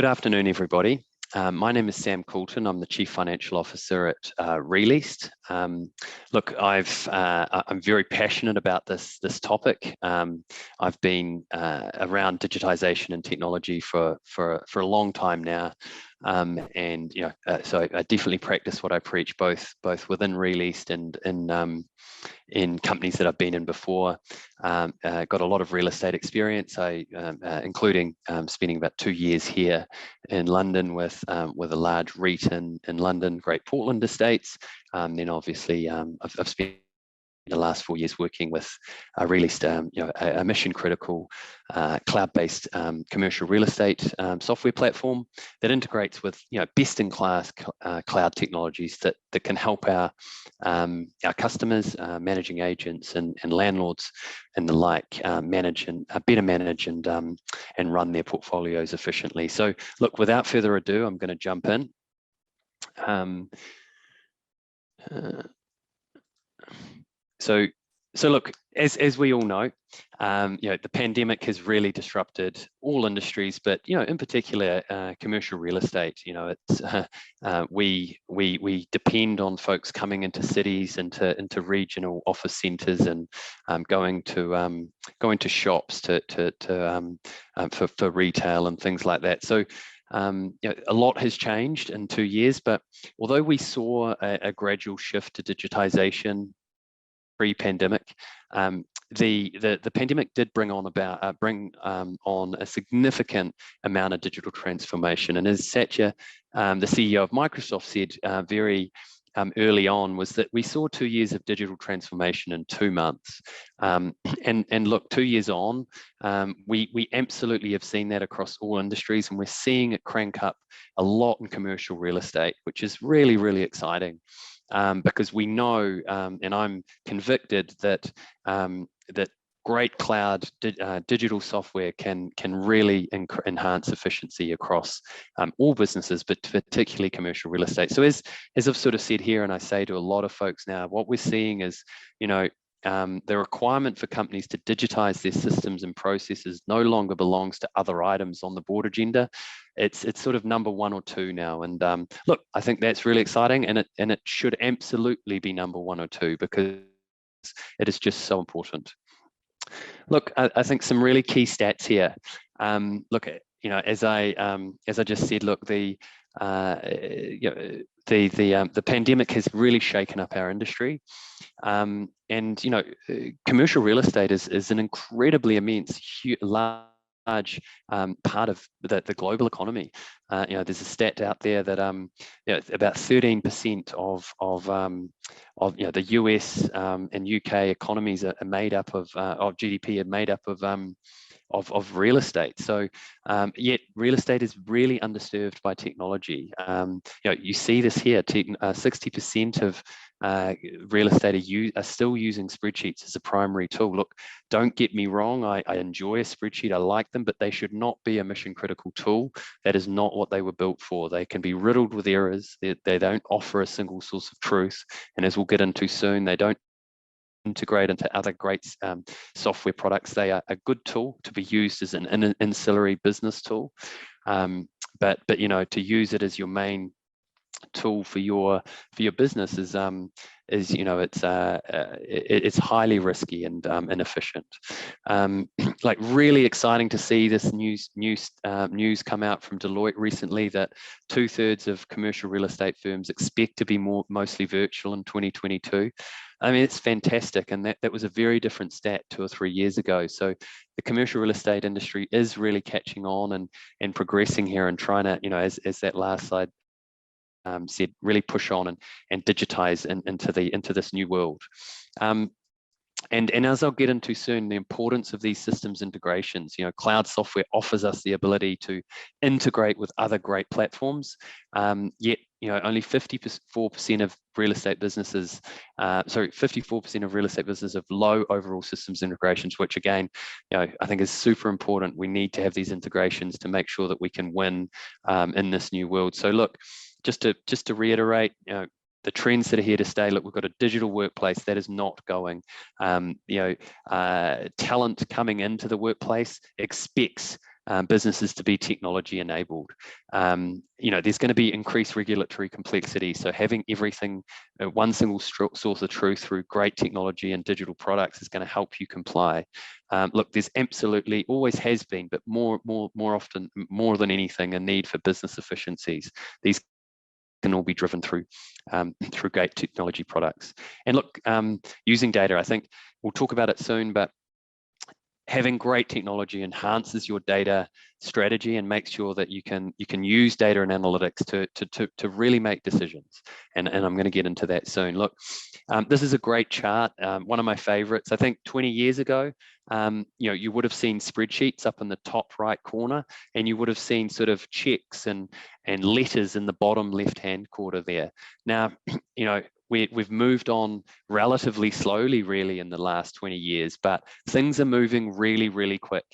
Good afternoon, everybody. My name is Sam Coulton. I'm the Chief Financial Officer at Re-Leased. Look, I'm very passionate about this topic. I've been around digitization and technology for a long time now. And so I definitely practice what I preach, both within Re-Leased and in companies that I've been in before. Got a lot of real estate experience, including spending about 2 years here in London with a large REIT in London, Great Portland Estates. Then obviously I've spent the last 4 years working with Re-Leased, a mission-critical cloud-based commercial real estate software platform that integrates with best-in-class cloud technologies that can help our customers, managing agents and landlords and the like better manage and run their portfolios efficiently. So look, without further ado, I'm going to jump in. So look, as we all know, the pandemic has really disrupted all industries, but in particular commercial real estate. We depend on folks coming into cities, into regional office centres, and going to shops for retail and things like that. So a lot has changed in 2 years, but although we saw a gradual shift to digitization pre-pandemic, the pandemic did bring on a significant amount of digital transformation. And as Satya, the CEO of Microsoft, said very early on, was that we saw 2 years of digital transformation in 2 months. And look, 2 years on, we absolutely have seen that across all industries, and we're seeing it crank up a lot in commercial real estate, which is really, really exciting. Because we know, and I'm convicted that great cloud digital software can really enhance efficiency across all businesses, but particularly commercial real estate. So as I've sort of said here, and I say to a lot of folks now, what we're seeing is, the requirement for companies to digitize their systems and processes no longer belongs to other items on the board agenda. It's sort of number 1 or 2 now. And look, I think that's really exciting, and it should absolutely be number 1 or 2 because it is just so important. Look, I think some really key stats here. Look, as I just said, look, the pandemic has really shaken up our industry, and commercial real estate is an incredibly immense, large part of the global economy. There's a stat out there that about 13% of the US and UK economies are made up of GDP, are made up of real estate. So yet real estate is really underserved by technology. You see this here, 60% of real estate are still using spreadsheets as a primary tool. Look, don't get me wrong, I enjoy a spreadsheet, I like them, but they should not be a mission critical tool. That is not what they were built for. They can be riddled with errors. They don't offer a single source of truth, and as we'll get into soon, they don't integrate into other great software products. They are a good tool to be used as an ancillary business tool, but to use it as your main tool for your business is it's highly risky and inefficient. Like, really exciting to see this news come out from Deloitte recently that 2/3 of commercial real estate firms expect to be mostly virtual in 2022. I mean, it's fantastic, and that was a very different stat 2 or 3 years ago. So the commercial real estate industry is really catching on and progressing here, and trying to, as that last slide said, really push on and digitize into this new world. And as I'll get into soon, the importance of these systems integrations. Cloud software offers us the ability to integrate with other great platforms, yet only 54% of real estate businesses, 54% of real estate businesses have low overall systems integrations, which again, I think is super important. We need to have these integrations to make sure that we can win in this new world. So look, just to reiterate, the trends that are here to stay. Look, we've got a digital workplace that is not going. Talent coming into the workplace expects businesses to be technology enabled. There's going to be increased regulatory complexity. So having everything, one single source of truth through great technology and digital products is going to help you comply. Look, there's absolutely, always has been, but more often, more than anything, a need for business efficiencies. These can all be driven through great technology products. And look, using data, I think we'll talk about it soon, but having great technology enhances your data strategy and makes sure that you can use data and analytics to really make decisions. And I'm going to get into that soon. Look, this is a great chart, one of my favorites. I think 20 years ago, you would have seen spreadsheets up in the top right corner, and you would have seen sort of checks and letters in the bottom left-hand corner there. Now, we've moved on relatively slowly, really, in the last 20 years, but things are moving really, really quick.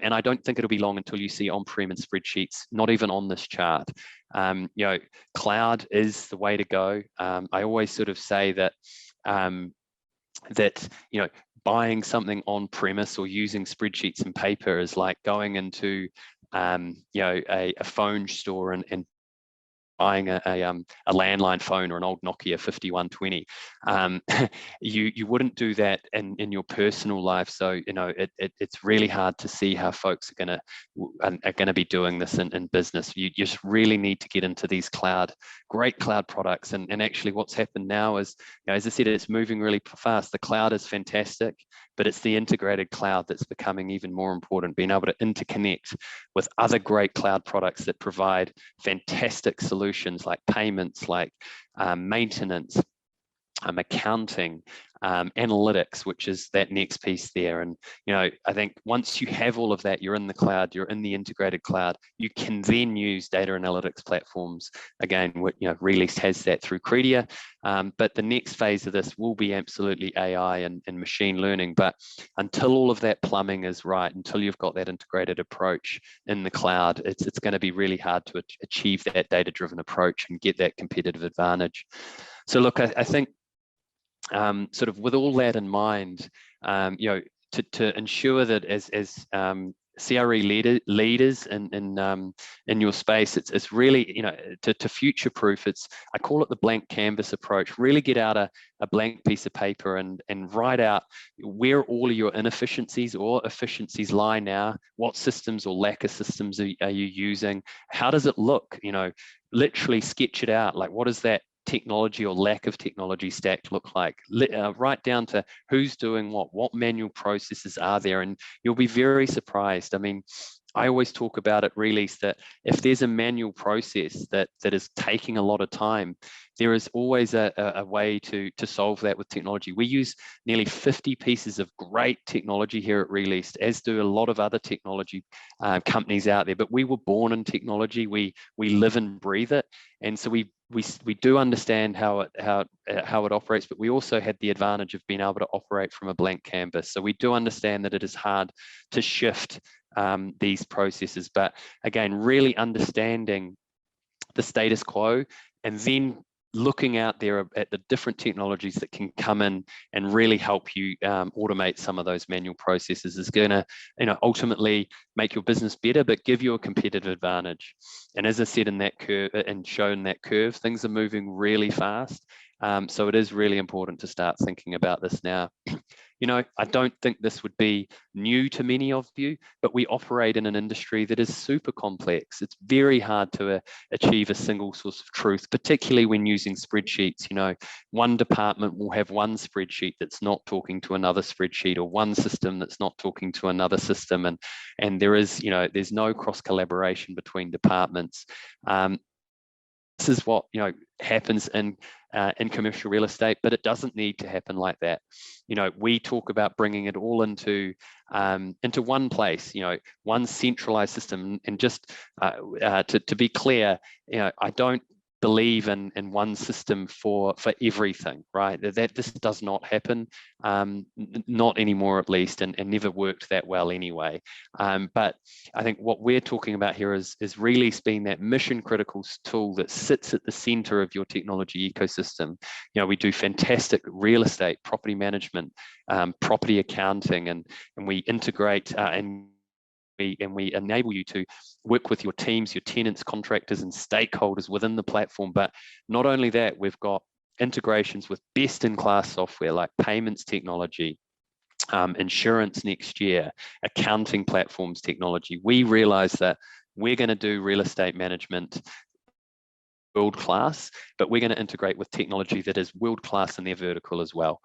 And I don't think it'll be long until you see on-prem and spreadsheets, not even on this chart. Cloud is the way to go. I always sort of say that buying something on premise or using spreadsheets and paper is like going into a phone store and buying a landline phone or an old Nokia 5120. You wouldn't do that in your personal life. So it's really hard to see how folks are going to be doing this in business. You just really need to get into these great cloud products. And actually, what's happened now is, as I said, it's moving really fast. The cloud is fantastic, but it's the integrated cloud that's becoming even more important. Being able to interconnect with other great cloud products that provide fantastic solutions like payments, like maintenance, accounting, analytics, which is that next piece there. And I think once you have all of that, you're in the cloud, you're in the integrated cloud, you can then use data analytics platforms. Again, Re-Leased has that through Credia, but the next phase of this will be absolutely AI and machine learning. But until all of that plumbing is right, until you've got that integrated approach in the cloud, it's going to be really hard to achieve that data-driven approach and get that competitive advantage. So look, I think sort of with all that in mind, to ensure that as CRE leaders in your space, it's really to future-proof. I call it the blank canvas approach. Really get out a blank piece of paper and write out where all of your inefficiencies or efficiencies lie now. What systems or lack of systems are you using? How does it look? Literally sketch it out. Like, what is that technology or lack of technology stack look like? Right down to who's doing what manual processes are there, and you'll be very surprised. I mean, I always talk about at Re-Leased that if there's a manual process that is taking a lot of time, there is always a way to solve that with technology. We use nearly 50 pieces of great technology here at Re-Leased, as do a lot of other technology companies out there. But we were born in technology. We live and breathe it, and so we do understand how it operates. But we also had the advantage of being able to operate from a blank canvas. So we do understand that it is hard to shift these processes. But again, really understanding the status quo and then looking out there at the different technologies that can come in and really help you automate some of those manual processes is going to ultimately make your business better, but give you a competitive advantage. And as I said in that curve and shown that curve, things are moving really fast. So it is really important to start thinking about this now. I don't think this would be new to many of you, but we operate in an industry that is super complex. It's very hard to achieve a single source of truth, particularly when using spreadsheets. One department will have one spreadsheet that's not talking to another spreadsheet, or one system that's not talking to another system. And there's no cross collaboration between departments. This is what happens in commercial real estate, but it doesn't need to happen like that. We talk about bringing it all into one place, one centralized system. And just to be clear, I don't believe in one system for everything, right? That this does not happen, not anymore at least, and never worked that well anyway. But I think what we're talking about here is Re-Leased being that mission critical tool that sits at the center of your technology ecosystem. We do fantastic real estate, property management, property accounting, and we integrate and we enable you to work with your teams, your tenants, contractors, and stakeholders within the platform. But not only that, we've got integrations with best-in-class software like payments technology, insurance next year, accounting platforms technology. We realize that we're going to do real estate management world class, but we're going to integrate with technology that is world class in their vertical as well.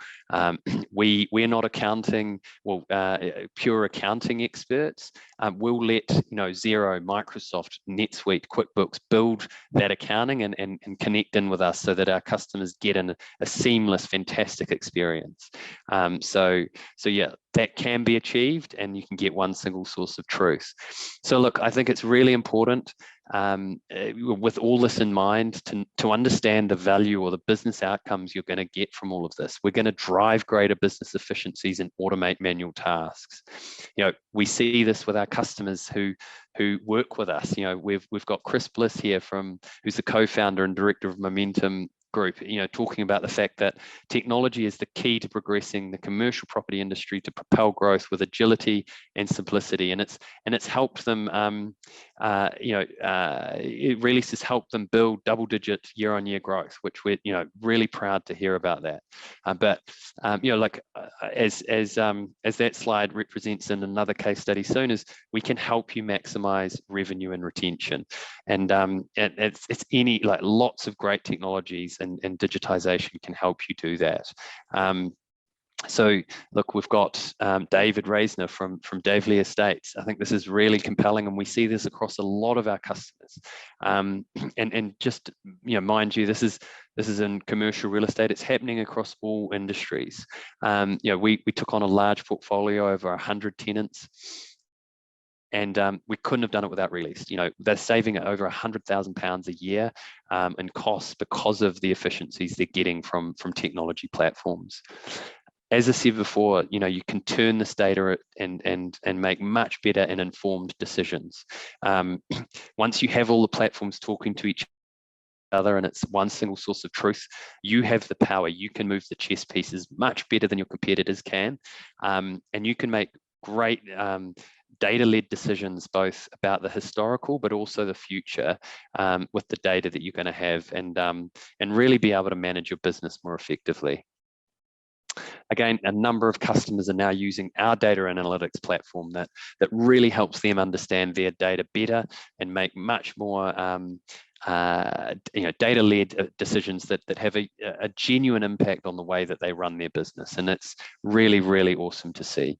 We're not accounting, pure accounting experts. We'll let Xero, Microsoft, NetSuite, QuickBooks build that accounting and connect in with us so that our customers get a seamless, fantastic experience. So yeah, that can be achieved, and you can get one single source of truth. So look, I think it's really important, with all this in mind, to understand the value or the business outcomes you're going to get from all of this. We're going to drive greater business efficiencies and automate manual tasks. We see this with our customers who work with us. We've got Chris Bliss here who's the co-founder and director of Momentum Group, talking about the fact that technology is the key to progressing the commercial property industry to propel growth with agility and simplicity, and it's helped them. Re-Leased has helped them build double-digit year-on-year growth, which we're really proud to hear about that. As that slide represents in another case study soon, is we can help you maximize revenue and retention, and it's lots of great technologies and digitization can help you do that. So look, we've got David Reisner from Davely Estates. I think this is really compelling, and we see this across a lot of our customers. And just mind you, this is in commercial real estate. It's happening across all industries. We took on a large portfolio over 100 tenants. And we couldn't have done it without Re-Leased. They're saving over £100,000 a year in costs because of the efficiencies they're getting from technology platforms. As I said before, you can turn this data and make much better and informed decisions. Once you have all the platforms talking to each other and it's one single source of truth, you have the power. You can move the chess pieces much better than your competitors can, and you can make great data-led decisions, both about the historical but also the future, with the data that you're going to have, and really be able to manage your business more effectively. Again, a number of customers are now using our data analytics platform that really helps them understand their data better and make much more data-led decisions that have a genuine impact on the way that they run their business, and it's really, really awesome to see.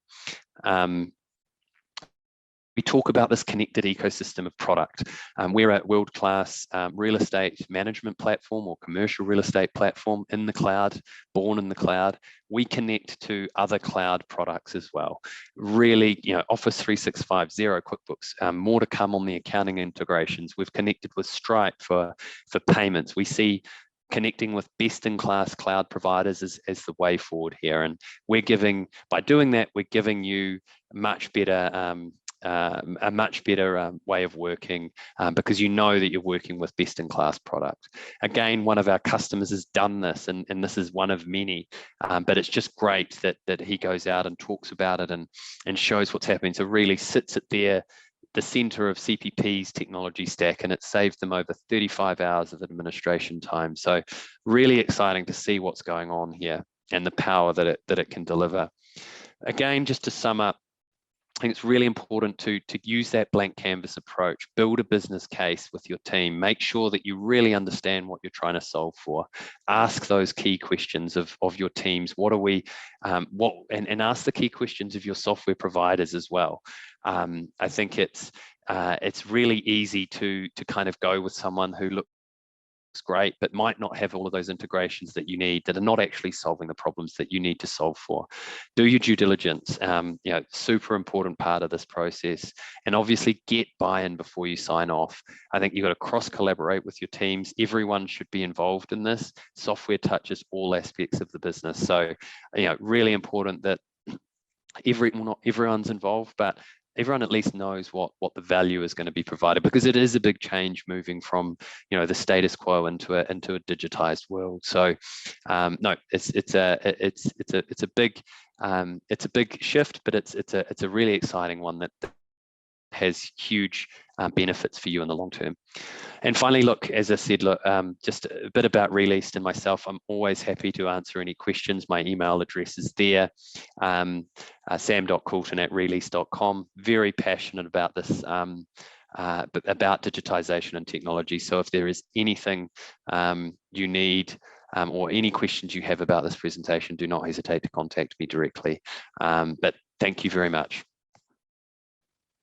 We talk about this connected ecosystem of product. We're a world-class real estate management platform or commercial real estate platform in the cloud, born in the cloud. We connect to other cloud products as well. Really, Office 365, Xero, QuickBooks, more to come on the accounting integrations. We've connected with Stripe for payments. We see connecting with best-in-class cloud providers as the way forward here. And by doing that, we're giving you a much better way of working, because that you're working with best-in-class product. Again, one of our customers has done this, and this is one of many, but it's just great that he goes out and talks about it and shows what's happening. So really sits at the center of CPP's technology stack, and it saved them over 35 hours of administration time. So really exciting to see what's going on here and the power that it can deliver. Again, just to sum up, I think it's really important to use that blank canvas approach, build a business case with your team, make sure that you really understand what you're trying to solve for, ask those key questions of your teams. And ask the key questions of your software providers as well. I think it's really easy to kind of go with someone who looks great, but might not have all of those integrations that you need, that are not actually solving the problems that you need to solve for. Do your due diligence, super important part of this process, and obviously get buy-in before you sign off. I think you've got to cross-collaborate with your teams. Everyone should be involved in this. Software touches all aspects of the business. So, really important that not everyone's involved, but everyone at least knows what the value is going to be provided, because it is a big change moving from the status quo into a digitized world. So no, it's a big shift, but it's a really exciting one that has huge benefits for you in the long term. And finally, look, as I said, look, just a bit about Re-Leased and myself. I'm always happy to answer any questions. My email address is there, sam.coulton@released.com. Very passionate about this, about digitization and technology. So if there is anything you need or any questions you have about this presentation, do not hesitate to contact me directly. But thank you very much.